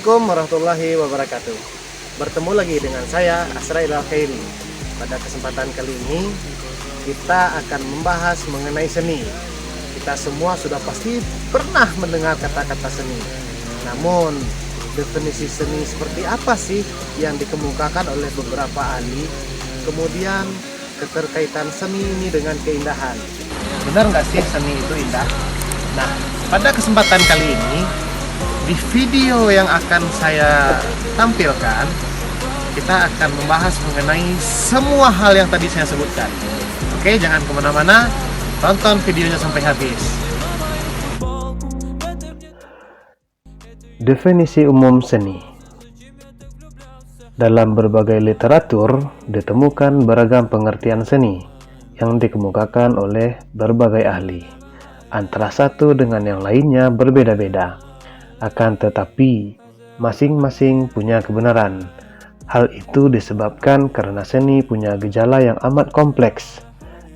Assalamualaikum warahmatullahi wabarakatuh. Bertemu lagi dengan saya Asrail Al-Khairi. Pada kesempatan kali ini kita akan membahas mengenai seni. Kita semua sudah pasti pernah mendengar kata-kata seni. Namun definisi seni seperti apa sih yang dikemukakan oleh beberapa ahli? Kemudian keterkaitan seni ini dengan keindahan. Benar nggak sih seni itu indah? Nah, pada kesempatan kali ini di video yang akan saya tampilkan, kita akan membahas mengenai semua hal yang tadi saya sebutkan. Oke, jangan kemana-mana, tonton videonya sampai habis. Definisi umum seni. Dalam berbagai literatur, ditemukan beragam pengertian seni yang dikemukakan oleh berbagai ahli. Antara satu dengan yang lainnya berbeda-beda. Akan tetapi, masing-masing punya kebenaran. Hal itu disebabkan karena seni punya gejala yang amat kompleks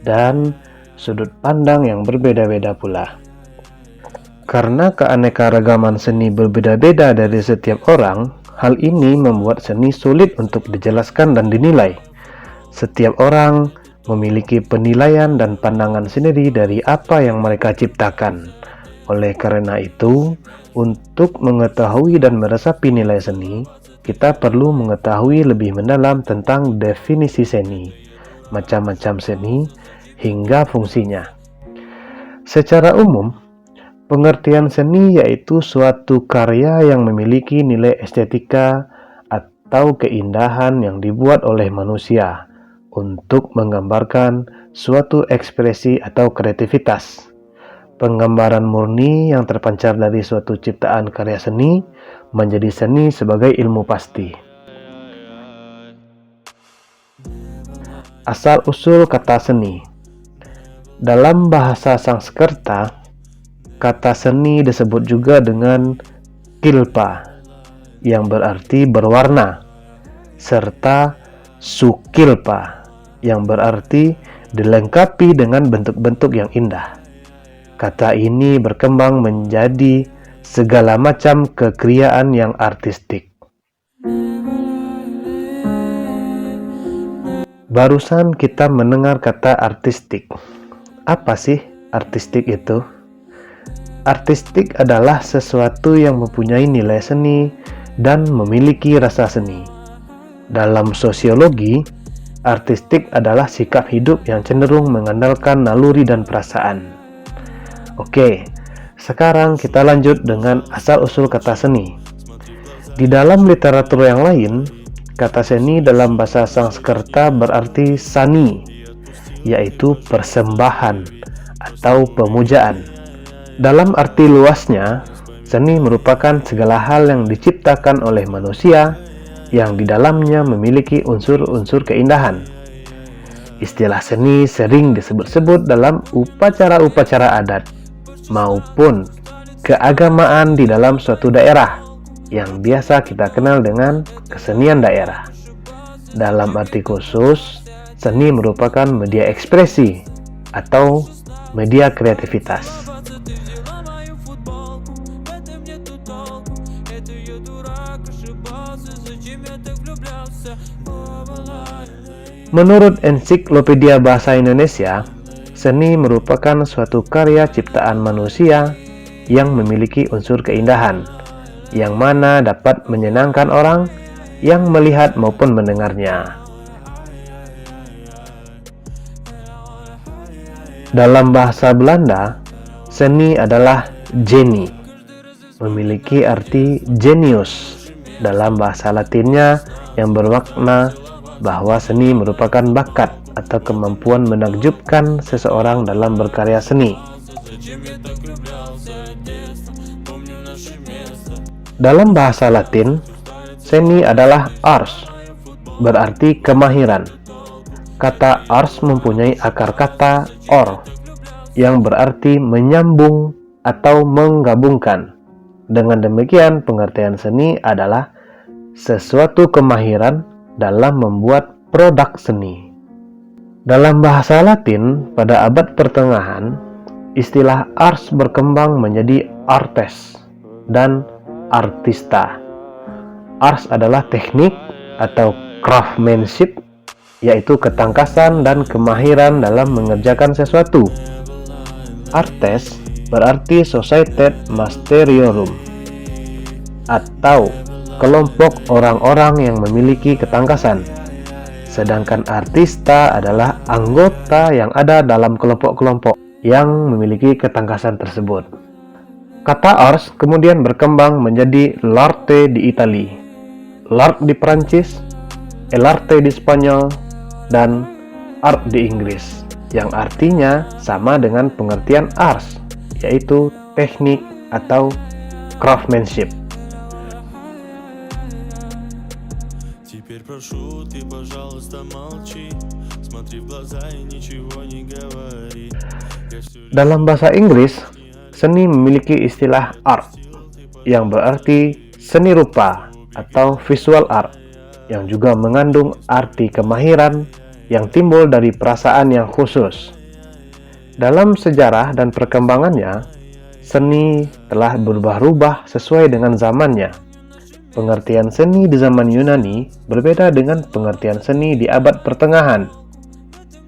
dan sudut pandang yang berbeda-beda pula. Karena keanekaragaman seni berbeda-beda dari setiap orang, hal ini membuat seni sulit untuk dijelaskan dan dinilai. Setiap orang memiliki penilaian dan pandangan sendiri dari apa yang mereka ciptakan. Oleh karena itu, untuk mengetahui dan meresapi nilai seni, kita perlu mengetahui lebih mendalam tentang definisi seni, macam-macam seni, hingga fungsinya. Secara umum, pengertian seni yaitu suatu karya yang memiliki nilai estetika atau keindahan yang dibuat oleh manusia untuk menggambarkan suatu ekspresi atau kreativitas. Penggambaran murni yang terpancar dari suatu ciptaan karya seni menjadi seni sebagai ilmu pasti. Asal-usul kata seni. Dalam bahasa Sanskerta, kata seni disebut juga dengan kilpa, yang berarti berwarna, serta sukilpa, yang berarti dilengkapi dengan bentuk-bentuk yang indah. Kata ini berkembang menjadi segala macam kekriaan yang artistik. Barusan kita mendengar kata artistik. Apa sih artistik itu? Artistik adalah sesuatu yang mempunyai nilai seni dan memiliki rasa seni. Dalam sosiologi, artistik adalah sikap hidup yang cenderung mengandalkan naluri dan perasaan. Oke, sekarang kita lanjut dengan asal-usul kata seni. Di dalam literatur yang lain, kata seni dalam bahasa Sanskerta berarti sani, yaitu persembahan atau pemujaan. Dalam arti luasnya, seni merupakan segala hal yang diciptakan oleh manusia yang di dalamnya memiliki unsur-unsur keindahan. Istilah seni sering disebut-sebut dalam upacara-upacara adat maupun keagamaan di dalam suatu daerah yang biasa kita kenal dengan kesenian daerah. Dalam arti khusus, seni merupakan media ekspresi atau media kreativitas. Menurut Ensiklopedia Bahasa Indonesia, seni merupakan suatu karya ciptaan manusia yang memiliki unsur keindahan, yang mana dapat menyenangkan orang yang melihat maupun mendengarnya. Dalam bahasa Belanda, seni adalah genie, memiliki arti genius. Dalam bahasa Latinnya yang bermakna bahwa seni merupakan bakat atau kemampuan menakjubkan seseorang dalam berkarya seni. Dalam bahasa Latin, seni adalah ars, berarti kemahiran. Kata ars mempunyai akar kata or, yang berarti menyambung atau menggabungkan. Dengan demikian, pengertian seni adalah sesuatu kemahiran dalam membuat produk seni. Dalam bahasa Latin, pada abad pertengahan, istilah ars berkembang menjadi artes dan artista. Arts adalah teknik atau craftsmanship, yaitu ketangkasan dan kemahiran dalam mengerjakan sesuatu. Artes berarti Societas Masteriorum, atau kelompok orang-orang yang memiliki ketangkasan. Sedangkan artista adalah anggota yang ada dalam kelompok-kelompok yang memiliki ketangkasan tersebut. Kata arts kemudian berkembang menjadi l'arte di Itali, l'art di Perancis, l'arte di Spanyol, dan art di Inggris, yang artinya sama dengan pengertian arts, yaitu teknik atau craftsmanship. Теперь прошу, ты, пожалуйста, молчи. Смотри в глаза и ничего не говори. Dalam bahasa Inggris, seni memiliki istilah art, yang berarti seni rupa atau visual art, yang juga mengandung arti kemahiran yang timbul dari perasaan yang khusus. Dalam sejarah dan perkembangannya, seni telah berubah-ubah sesuai dengan zamannya. Pengertian seni di zaman Yunani berbeda dengan pengertian seni di abad pertengahan.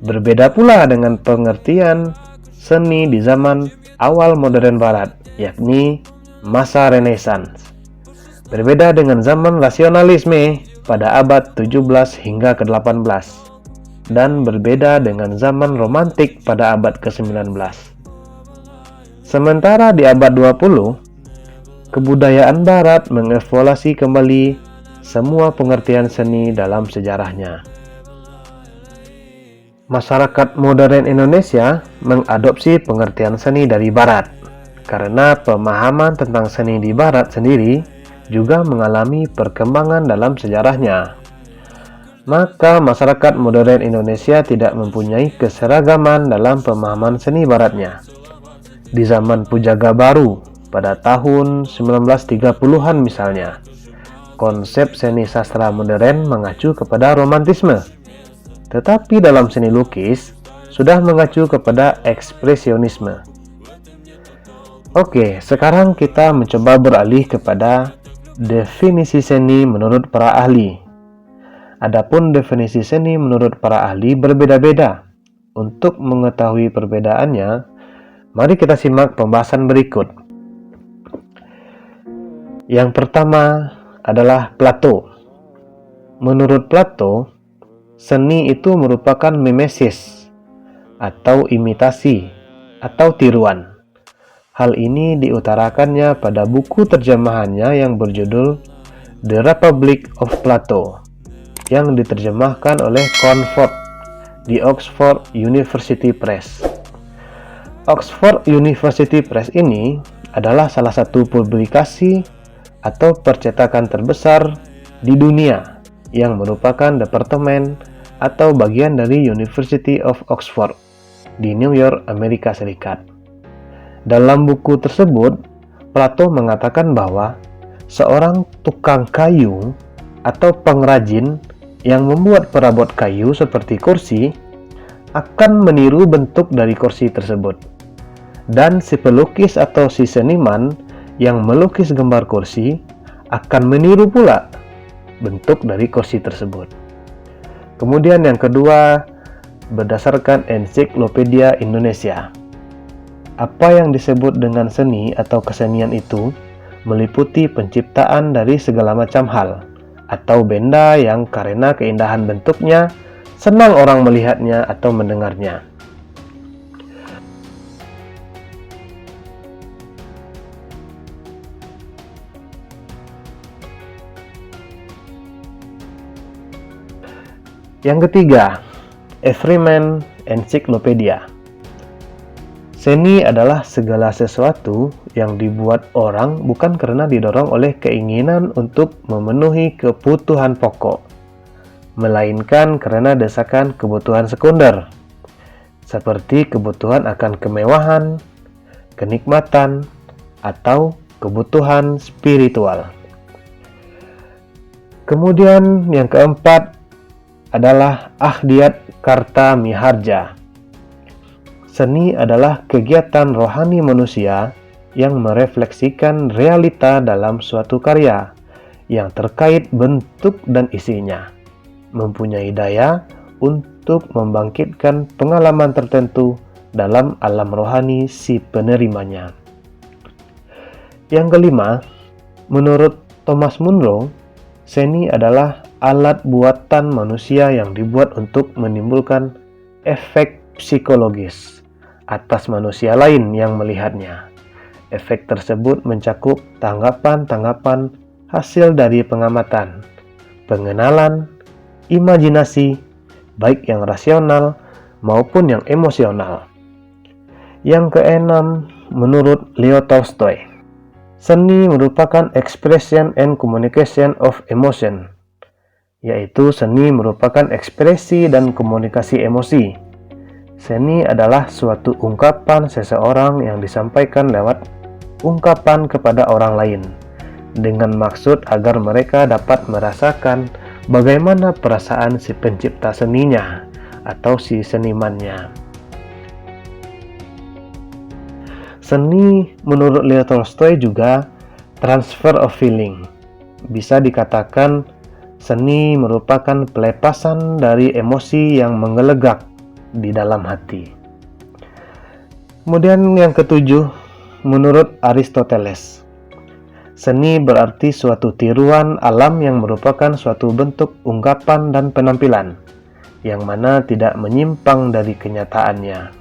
Berbeda pula dengan pengertian seni di zaman awal modern barat, yakni masa Renaissance. Berbeda dengan zaman rasionalisme pada abad 17 hingga ke-18. Dan berbeda dengan zaman romantik pada abad ke-19. Sementara di abad 20, kebudayaan barat mengevaluasi kembali semua pengertian seni dalam sejarahnya. Masyarakat modern Indonesia mengadopsi pengertian seni dari barat, karena pemahaman tentang seni di barat sendiri juga mengalami perkembangan dalam sejarahnya. Maka masyarakat modern Indonesia tidak mempunyai keseragaman dalam pemahaman seni baratnya. Di zaman Pujaga Baru pada tahun 1930-an misalnya, konsep seni sastra modern mengacu kepada romantisme. Tetapi dalam seni lukis sudah mengacu kepada ekspresionisme. Oke, sekarang kita mencoba beralih kepada definisi seni menurut para ahli. Adapun definisi seni menurut para ahli berbeda-beda. Untuk mengetahui perbedaannya, mari kita simak pembahasan berikut. Yang pertama adalah Plato. Menurut Plato, seni itu merupakan mimesis atau imitasi atau tiruan. Hal ini diutarakannya pada buku terjemahannya yang berjudul The Republic of Plato, yang diterjemahkan oleh Comfort di Oxford University Press. Oxford University Press ini adalah salah satu publikasi atau percetakan terbesar di dunia yang merupakan departemen atau bagian dari University of Oxford di New York, Amerika Serikat. Dalam buku tersebut, Plato mengatakan bahwa seorang tukang kayu atau pengrajin yang membuat perabot kayu seperti kursi akan meniru bentuk dari kursi tersebut. Dan si pelukis atau si seniman yang melukis gambar kursi akan meniru pula bentuk dari kursi tersebut. Kemudian yang kedua, berdasarkan Ensiklopedia Indonesia. Apa yang disebut dengan seni atau kesenian itu meliputi penciptaan dari segala macam hal atau benda yang karena keindahan bentuknya senang orang melihatnya atau mendengarnya. Yang ketiga, Everyman Encyclopedia. Seni adalah segala sesuatu yang dibuat orang bukan karena didorong oleh keinginan untuk memenuhi kebutuhan pokok, melainkan karena desakan kebutuhan sekunder, seperti kebutuhan akan kemewahan, kenikmatan, atau kebutuhan spiritual. Kemudian yang keempat adalah Ahdiat Karta Miharja. Seni adalah kegiatan rohani manusia yang merefleksikan realita dalam suatu karya yang terkait bentuk dan isinya, mempunyai daya untuk membangkitkan pengalaman tertentu dalam alam rohani si penerimanya. Yang kelima, menurut Thomas Munro, seni adalah alat buatan manusia yang dibuat untuk menimbulkan efek psikologis atas manusia lain yang melihatnya. Efek tersebut mencakup tanggapan-tanggapan hasil dari pengamatan, pengenalan, imajinasi, baik yang rasional maupun yang emosional. Yang keenam, menurut Leo Tolstoy, seni merupakan expression and communication of emotion, yaitu seni merupakan ekspresi dan komunikasi emosi. Seni adalah suatu ungkapan seseorang yang disampaikan lewat ungkapan kepada orang lain, dengan maksud agar mereka dapat merasakan bagaimana perasaan si pencipta seninya atau si senimannya. Seni menurut Leo Tolstoy juga transfer of feeling. Bisa dikatakan seni merupakan pelepasan dari emosi yang menggelegak di dalam hati. Kemudian yang ketujuh, menurut Aristoteles, seni berarti suatu tiruan alam yang merupakan suatu bentuk ungkapan dan penampilan, yang mana tidak menyimpang dari kenyataannya.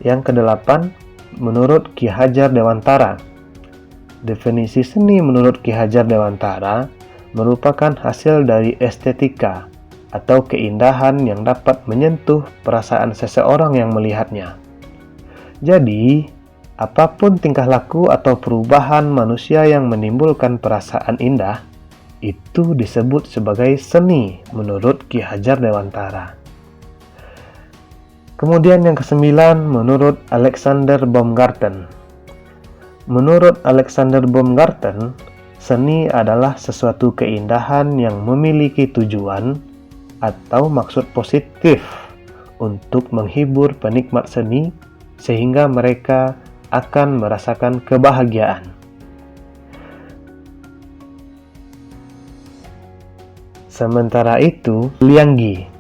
Yang kedelapan, menurut Ki Hajar Dewantara, definisi seni menurut Ki Hajar Dewantara merupakan hasil dari estetika atau keindahan yang dapat menyentuh perasaan seseorang yang melihatnya. Jadi, apapun tingkah laku atau perubahan manusia yang menimbulkan perasaan indah, itu disebut sebagai seni menurut Ki Hajar Dewantara. Kemudian yang kesembilan, menurut Alexander Baumgarten. Menurut Alexander Baumgarten, seni adalah sesuatu keindahan yang memiliki tujuan atau maksud positif untuk menghibur penikmat seni sehingga mereka akan merasakan kebahagiaan. Sementara itu, Liang Gi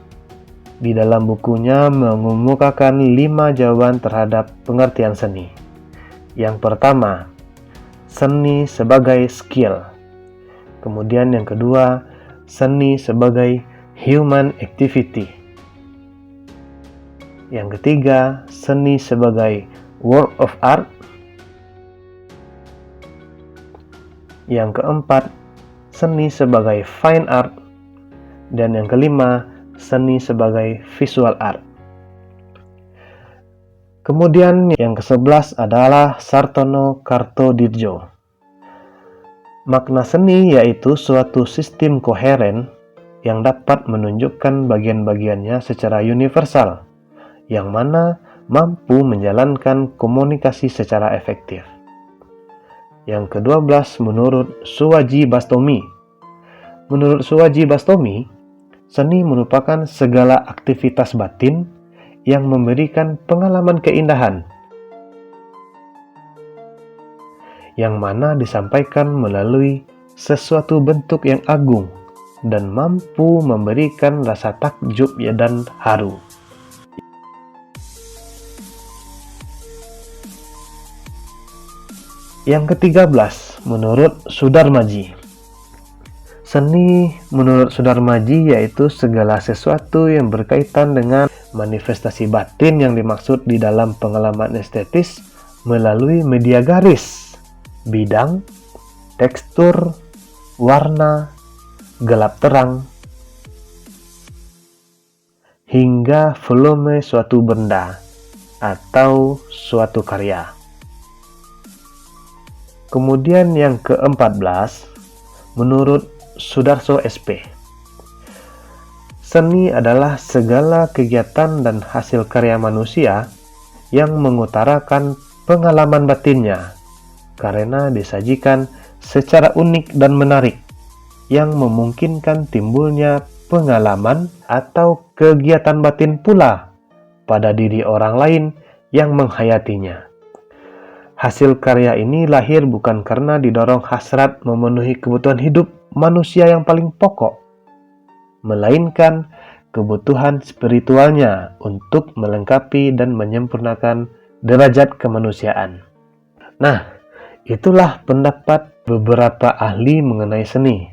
di dalam bukunya mengemukakan 5 jawaban terhadap pengertian seni. Yang pertama, seni sebagai skill. Kemudian yang kedua, seni sebagai human activity. Yang ketiga, seni sebagai work of art. Yang keempat, seni sebagai fine art. Dan yang kelima, seni sebagai visual art. Kemudian yang ke-11 adalah Sartono Kartodidjo. Makna seni yaitu suatu sistem koheren yang dapat menunjukkan bagian-bagiannya secara universal, yang mana mampu menjalankan komunikasi secara efektif. Yang ke-12 menurut Suwaji Bastomi. Menurut Suwaji Bastomi, seni merupakan segala aktivitas batin yang memberikan pengalaman keindahan, yang mana disampaikan melalui sesuatu bentuk yang agung dan mampu memberikan rasa takjub dan haru. Yang ke-13 menurut Sudarmaji. Seni menurut Sudarmaji yaitu segala sesuatu yang berkaitan dengan manifestasi batin yang dimaksud di dalam pengalaman estetis melalui media garis, bidang, tekstur, warna, gelap terang, hingga volume suatu benda atau suatu karya. Kemudian yang ke-14 menurut Sudarso SP. Seni adalah segala kegiatan dan hasil karya manusia yang mengutarakan pengalaman batinnya karena disajikan secara unik dan menarik yang memungkinkan timbulnya pengalaman atau kegiatan batin pula pada diri orang lain yang menghayatinya. Hasil karya ini lahir bukan karena didorong hasrat memenuhi kebutuhan hidup manusia yang paling pokok, melainkan kebutuhan spiritualnya untuk melengkapi dan menyempurnakan derajat kemanusiaan. Nah, itulah pendapat beberapa ahli mengenai seni.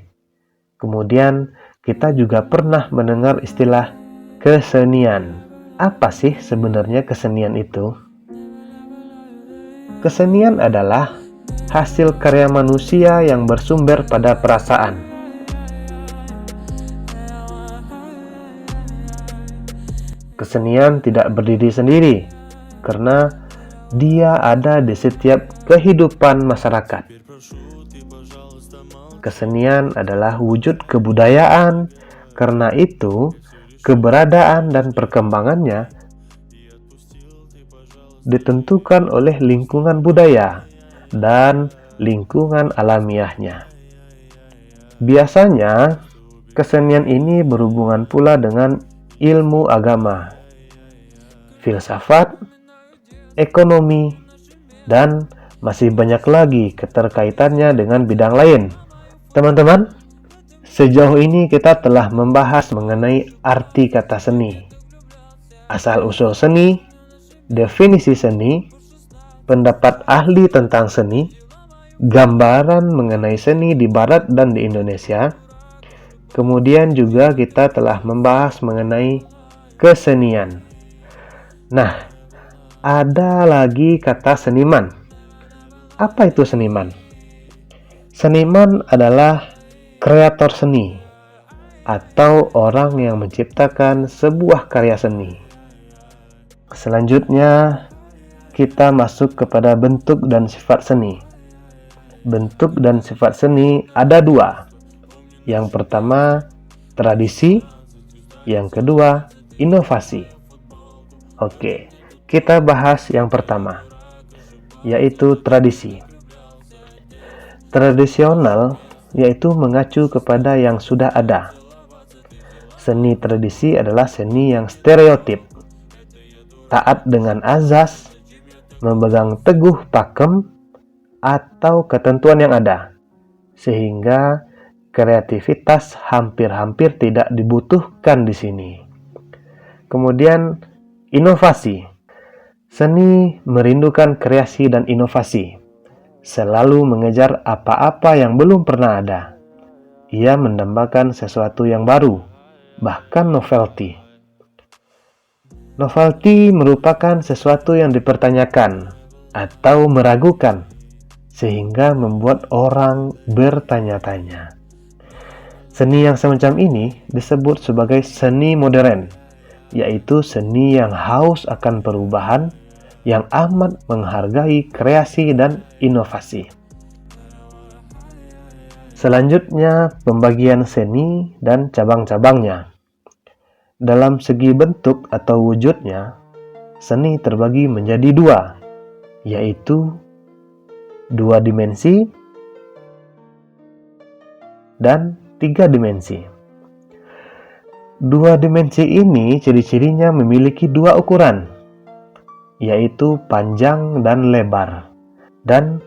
Kemudian, kita juga pernah mendengar istilah kesenian. Apa sih sebenarnya kesenian itu? Kesenian adalah hasil karya manusia yang bersumber pada perasaan. Kesenian tidak berdiri sendiri, karena dia ada di setiap kehidupan masyarakat. Kesenian adalah wujud kebudayaan, karena itu keberadaan dan perkembangannya ditentukan oleh lingkungan budaya dan lingkungan alamiahnya. Biasanya, kesenian ini berhubungan pula dengan ilmu agama, filsafat, ekonomi, dan masih banyak lagi keterkaitannya dengan bidang lain. Teman-teman, sejauh ini kita telah membahas mengenai arti kata seni, asal-usul seni, definisi seni, pendapat ahli tentang seni, gambaran mengenai seni di Barat dan di Indonesia. Kemudian juga kita telah membahas mengenai kesenian. Nah, ada lagi kata seniman. Apa itu seniman? Seniman adalah kreator seni atau orang yang menciptakan sebuah karya seni. Selanjutnya, kita masuk kepada bentuk dan sifat seni. Bentuk dan sifat seni ada dua. Yang pertama, tradisi. Yang kedua, inovasi. Oke, kita bahas yang pertama, yaitu tradisi. Tradisional yaitu mengacu kepada yang sudah ada. Seni tradisi adalah seni yang stereotip, taat dengan azas, memegang teguh pakem atau ketentuan yang ada, sehingga kreativitas hampir-hampir tidak dibutuhkan di sini. Kemudian, inovasi. Seni merindukan kreasi dan inovasi, selalu mengejar apa-apa yang belum pernah ada. Ia mendambakan sesuatu yang baru, bahkan novelty. Novelty merupakan sesuatu yang dipertanyakan atau meragukan, sehingga membuat orang bertanya-tanya. Seni yang semacam ini disebut sebagai seni modern, yaitu seni yang haus akan perubahan, yang amat menghargai kreasi dan inovasi. Selanjutnya, pembagian seni dan cabang-cabangnya. Dalam segi bentuk atau wujudnya, seni terbagi menjadi dua, yaitu dua dimensi dan tiga dimensi. Dua dimensi ini ciri-cirinya memiliki dua ukuran, yaitu panjang dan lebar, dan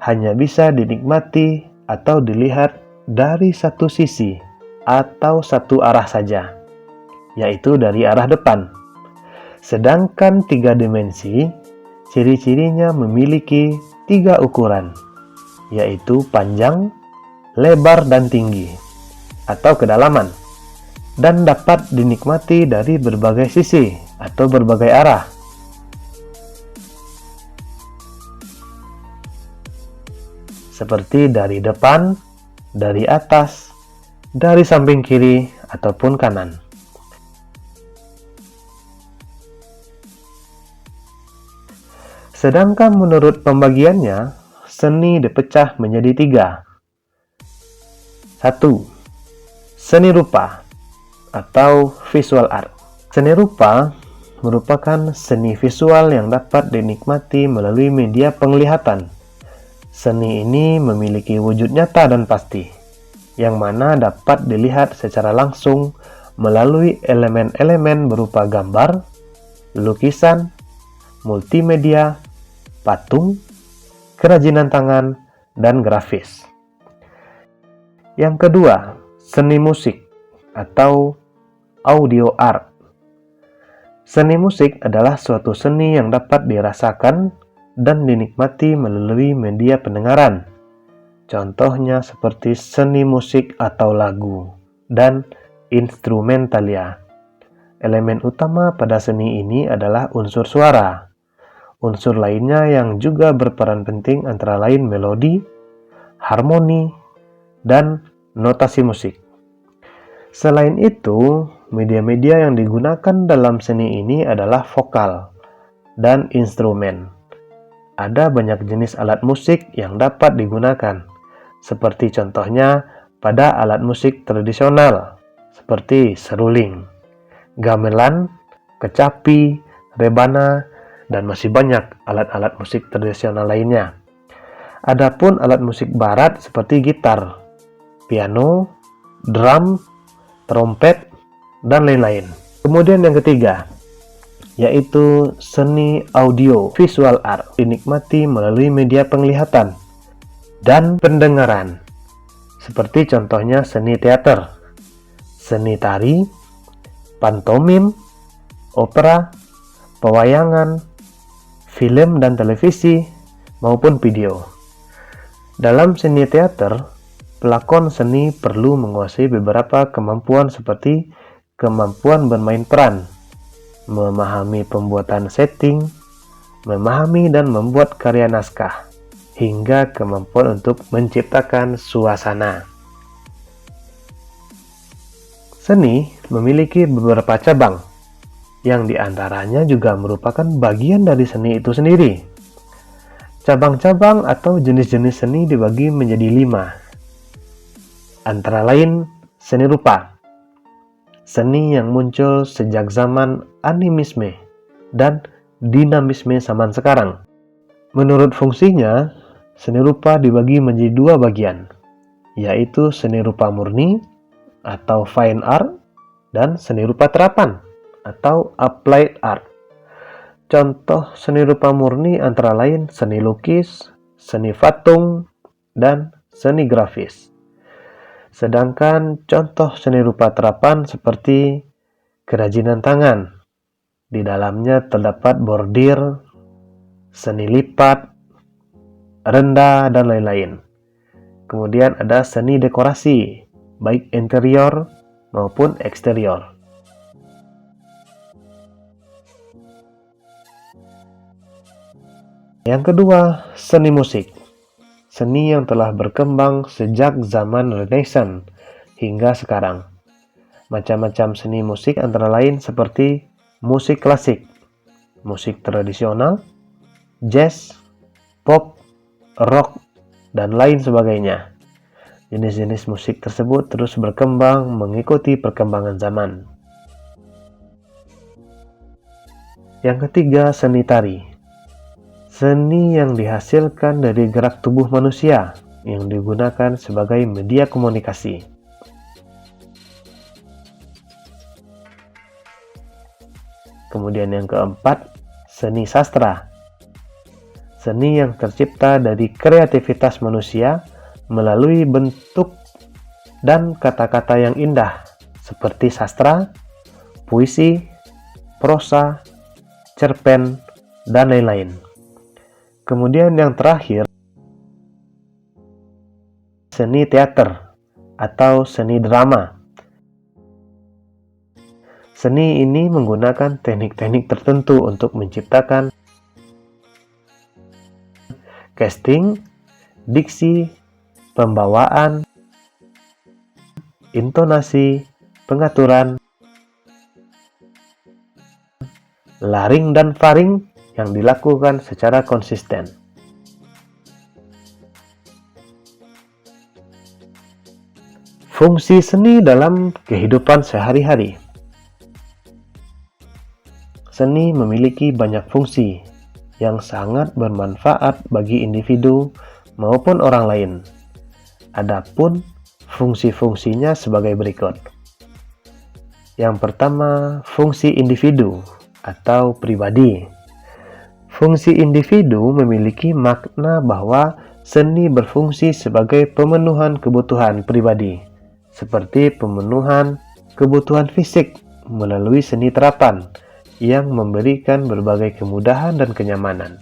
hanya bisa dinikmati atau dilihat dari satu sisi atau satu arah saja, yaitu dari arah depan. Sedangkan tiga dimensi, ciri-cirinya memiliki tiga ukuran, yaitu panjang, lebar, dan tinggi, atau kedalaman, dan dapat dinikmati dari berbagai sisi atau berbagai arah. Seperti dari depan, dari atas, dari samping kiri, ataupun kanan. Sedangkan menurut pembagiannya, seni dipecah menjadi tiga. 1. Seni rupa atau visual art. Seni rupa merupakan seni visual yang dapat dinikmati melalui media penglihatan. Seni ini memiliki wujud nyata dan pasti, yang mana dapat dilihat secara langsung melalui elemen-elemen berupa gambar, lukisan, multimedia, patung, kerajinan tangan, dan grafis. Yang kedua, seni musik atau audio art. Seni musik adalah suatu seni yang dapat dirasakan dan dinikmati melalui media pendengaran. Contohnya seperti seni musik atau lagu dan instrumentalia. Elemen utama pada seni ini adalah unsur suara. Unsur lainnya yang juga berperan penting antara lain melodi, harmoni, dan notasi musik. Selain itu, media-media yang digunakan dalam seni ini adalah vokal dan instrumen. Ada banyak jenis alat musik yang dapat digunakan, seperti contohnya pada alat musik tradisional, seperti seruling, gamelan, kecapi, rebana, dan masih banyak alat-alat musik tradisional lainnya. Adapun alat musik barat seperti gitar, piano, drum, trompet, dan lain-lain. Kemudian yang ketiga, yaitu seni audio visual art, dinikmati melalui media penglihatan dan pendengaran, seperti contohnya seni teater, seni tari, pantomim, opera, pewayangan, film dan televisi, maupun video. Dalam seni teater, pelakon seni perlu menguasai beberapa kemampuan seperti kemampuan bermain peran, memahami pembuatan setting, memahami dan membuat karya naskah, hingga kemampuan untuk menciptakan suasana. Seni memiliki beberapa cabang, yang diantaranya juga merupakan bagian dari seni itu sendiri. Cabang-cabang atau jenis-jenis seni dibagi menjadi 5. Antara lain, seni rupa. Seni yang muncul sejak zaman animisme dan dinamisme zaman sekarang. Menurut fungsinya, seni rupa dibagi menjadi 2 bagian, yaitu seni rupa murni atau fine art dan seni rupa terapan atau applied art. Contoh seni rupa murni antara lain seni lukis, seni patung, dan seni grafis. Sedangkan contoh seni rupa terapan seperti kerajinan tangan. Di dalamnya terdapat bordir, seni lipat, rendah, dan lain-lain. Kemudian ada seni dekorasi, baik interior maupun eksterior. Yang kedua, seni musik. Seni yang telah berkembang sejak zaman Renaissance hingga sekarang. Macam-macam seni musik antara lain seperti musik klasik, musik tradisional, jazz, pop, rock, dan lain sebagainya. Jenis-jenis musik tersebut terus berkembang mengikuti perkembangan zaman. Yang ketiga, seni tari. Seni yang dihasilkan dari gerak tubuh manusia yang digunakan sebagai media komunikasi. Kemudian yang keempat, seni sastra. Seni yang tercipta dari kreativitas manusia melalui bentuk dan kata-kata yang indah seperti sastra, puisi, prosa, cerpen, dan lain-lain. Kemudian yang terakhir, seni teater atau seni drama. Seni ini menggunakan teknik-teknik tertentu untuk menciptakan casting, diksi, pembawaan, intonasi, pengaturan, laring dan faring yang dilakukan secara konsisten. Fungsi seni dalam kehidupan sehari-hari. Seni memiliki banyak fungsi yang sangat bermanfaat bagi individu maupun orang lain. Adapun fungsi-fungsinya sebagai berikut. Yang pertama, fungsi individu atau pribadi. Fungsi individu memiliki makna bahwa seni berfungsi sebagai pemenuhan kebutuhan pribadi, seperti pemenuhan kebutuhan fisik melalui seni terapan yang memberikan berbagai kemudahan dan kenyamanan.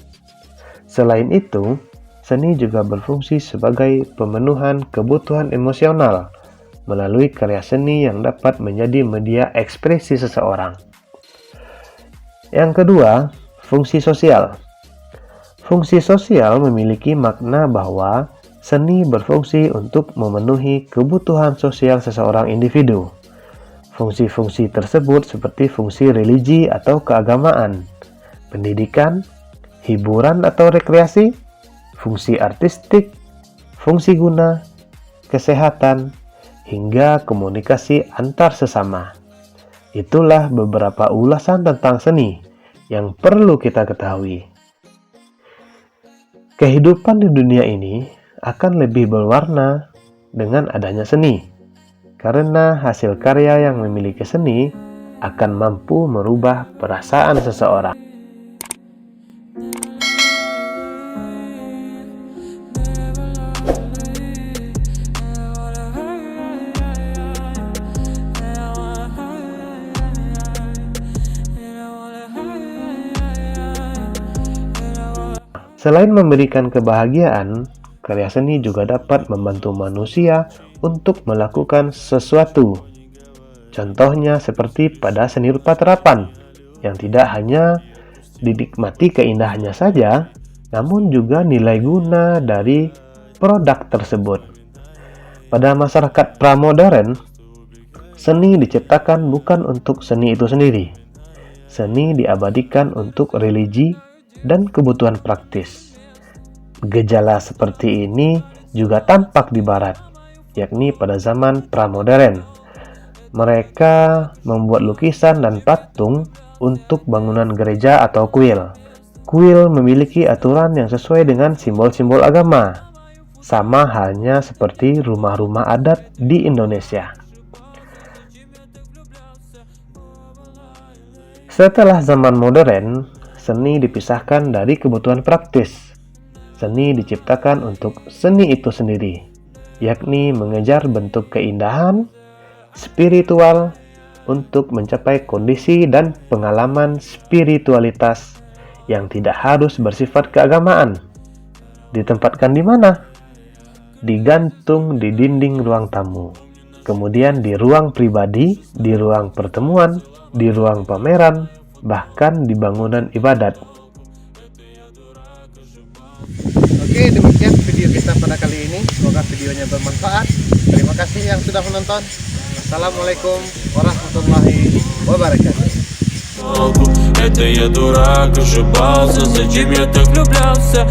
Selain itu, seni juga berfungsi sebagai pemenuhan kebutuhan emosional melalui karya seni yang dapat menjadi media ekspresi seseorang. Yang kedua, fungsi sosial. Fungsi sosial memiliki makna bahwa seni berfungsi untuk memenuhi kebutuhan sosial seseorang individu. Fungsi-fungsi tersebut seperti fungsi religi atau keagamaan, pendidikan, hiburan atau rekreasi, fungsi artistik, fungsi guna, kesehatan, hingga komunikasi antar sesama. Itulah beberapa ulasan tentang seni yang perlu kita ketahui. Kehidupan di dunia ini akan lebih berwarna dengan adanya seni, karena hasil karya yang memiliki seni akan mampu merubah perasaan seseorang. Selain memberikan kebahagiaan, karya seni juga dapat membantu manusia untuk melakukan sesuatu. Contohnya seperti pada seni rupa terapan, yang tidak hanya dinikmati keindahannya saja, namun juga nilai guna dari produk tersebut. Pada masyarakat pramodern, seni diciptakan bukan untuk seni itu sendiri. Seni diabadikan untuk religi dan kebutuhan praktis. Gejala seperti ini juga tampak di barat, yakni pada zaman pramodern. Mereka membuat lukisan dan patung untuk bangunan gereja atau kuil. Kuil memiliki aturan yang sesuai dengan simbol-simbol agama, sama halnya seperti rumah-rumah adat di Indonesia. Setelah zaman modern, seni dipisahkan dari kebutuhan praktis. Seni diciptakan untuk seni itu sendiri, yakni mengejar bentuk keindahan spiritual untuk mencapai kondisi dan pengalaman spiritualitas yang tidak harus bersifat keagamaan. Ditempatkan di mana? Digantung di dinding ruang tamu, kemudian di ruang pribadi, di ruang pertemuan, di ruang pameran, bahkan di bangunan ibadat. Oke, demikian video kita pada kali ini. Semoga videonya bermanfaat. Terima kasih yang sudah menonton. Assalamualaikum warahmatullahi wabarakatuh. Это я дурак, ошибался, зачем я так влюблялся?